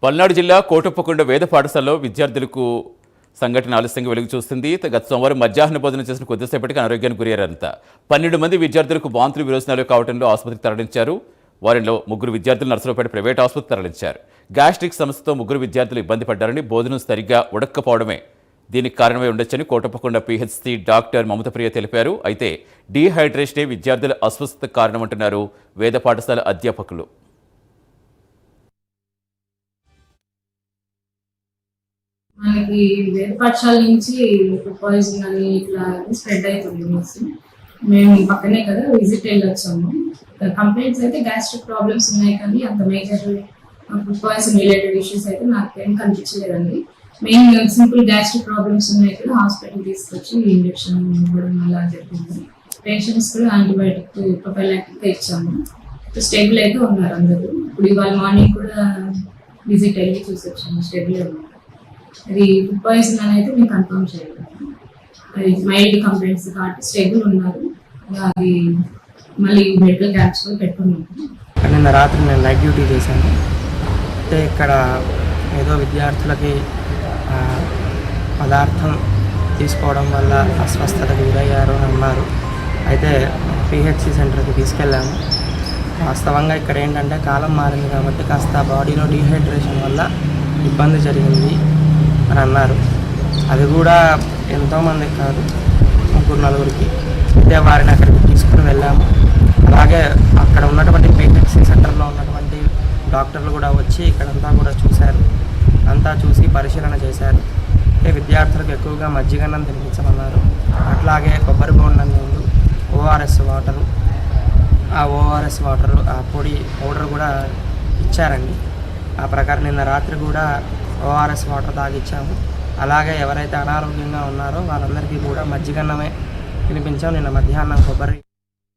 పల్నాడు జిల్లా కోటప్పకొండ వేద పాఠశాలలో విద్యార్థులకు సంఘటన ఆలస్యంగా వెలుగు చూస్తుంది. గత సోమవారం మధ్యాహ్న భోజనం చేసిన కొద్దిసేపటికి అనారోగ్యానికి గురయ్యారంతా. 12 మంది విద్యార్థులకు వాంతులు విరోచనాలు కావడంలో ఆసుపత్రికి తరలించారు. వారిలో 3 విద్యార్థులు నర్సరావుపేట ప్రైవేట్ ఆసుపత్రికి తరలించారు. గ్యాస్ట్రిక్ సమస్యతో 3 విద్యార్థులు ఇబ్బంది పడ్డారని, భోజనం సరిగ్గా ఉడక్కపోవడమే దీనికి కారణమై ఉండొచ్చని కోటప్పకొండ పీహెచ్సీ డాక్టర్ మమతప్రియ తెలిపారు. అయితే డీహైడ్రేషనే విద్యార్థుల అస్వస్థతకు కారణమంటున్నారు వేద పాఠశాల అధ్యాపకులు. మనకి వేరే పాఠశాల నుంచి ఫుడ్ పాయిజన్ అని ఇట్లా స్ప్రెడ్ అవుతుంది న్యూస్. మేము పక్కనే కదా విజిట్ వెళ్ళొచ్చాము. కంప్లైంట్స్ అయితే గ్యాస్ట్రిక్ ప్రాబ్లమ్స్ ఉన్నాయి, కానీ అంత major food poison related issues అయితే నాకు ఏం కనిపించలేదండి. మెయిన్ సింపుల్ గ్యాస్ట్రిక్ ప్రాబ్లమ్స్ ఉన్నాయి కదా, హాస్పిటల్ తీసుకొచ్చి ఇంజెక్షన్ ఇవ్వడం అలా జరిగింది. పేషెంట్స్ కూడా యాంటీబయాటిక్ ప్రొఫైలాక్టిక్ ఇచ్చాము. స్టేబుల్ అయితే ఉన్నారు అందరూ. ఇప్పుడు ఇవాళ మార్నింగ్ కూడా విజిట్ వెళ్ళి చూసి వచ్చాము, స్టేబుల్ ఉన్నారు. అది ఫుడ్ పాయిజన్ అని అయితే మేము కన్ఫర్మ్ చేయలేదు. అది మైల్డ్ కంప్లైంట్స్ కాబట్టి స్టేబుల్ ఉన్నారు. అది మళ్ళీ మెడికల్ క్యాంప్స్ కూడా పెట్టుకున్నాము. నిన్న రాత్రి నేను నైట్ డ్యూటీ చేశాను. అంటే ఇక్కడ ఏదో విద్యార్థులకి పదార్థం తీసుకోవడం వల్ల అస్వస్థతకు గురయ్యారు అని అన్నారు. అయితే పిహెచ్సి సెంటర్కి తీసుకెళ్ళాము. వాస్తవంగా ఇక్కడ ఏంటంటే కాలం మారింది కాబట్టి కాస్త బాడీలో డీహైడ్రేషన్ వల్ల ఇబ్బంది జరిగింది అని అన్నారు. అది కూడా ఎంతోమందికి కాదు, 3-4కి. అయితే వారిని అక్కడికి తీసుకుని వెళ్ళాము. అలాగే అక్కడ ఉన్నటువంటి పిహెచ్సి సెంటర్లో ఉన్నటువంటి డాక్టర్లు కూడా వచ్చి ఇక్కడంతా కూడా చూశారు. అంతా చూసి పరిశీలన చేశారు. అంటే విద్యార్థులకు ఎక్కువగా మజ్జిగన్నం తినిపించమన్నారు. అట్లాగే కొబ్బరి బోండం నీళ్ళు, ఓఆర్ఎస్ వాటరు, ఆ ఓఆర్ఎస్ వాటరు ఆ పౌడర్ కూడా ఇచ్చారండి. ఆ ప్రకారం నిన్న రాత్రి కూడా ఓఆర్ఎస్ వాటర్ తాగిచ్చాము. అలాగే ఎవరైతే అనారోగ్యంగా ఉన్నారో వాళ్ళందరికీ కూడా మజ్జిగన్నమే తినిపించాము. నిన్న మధ్యాహ్నం కొబ్బరి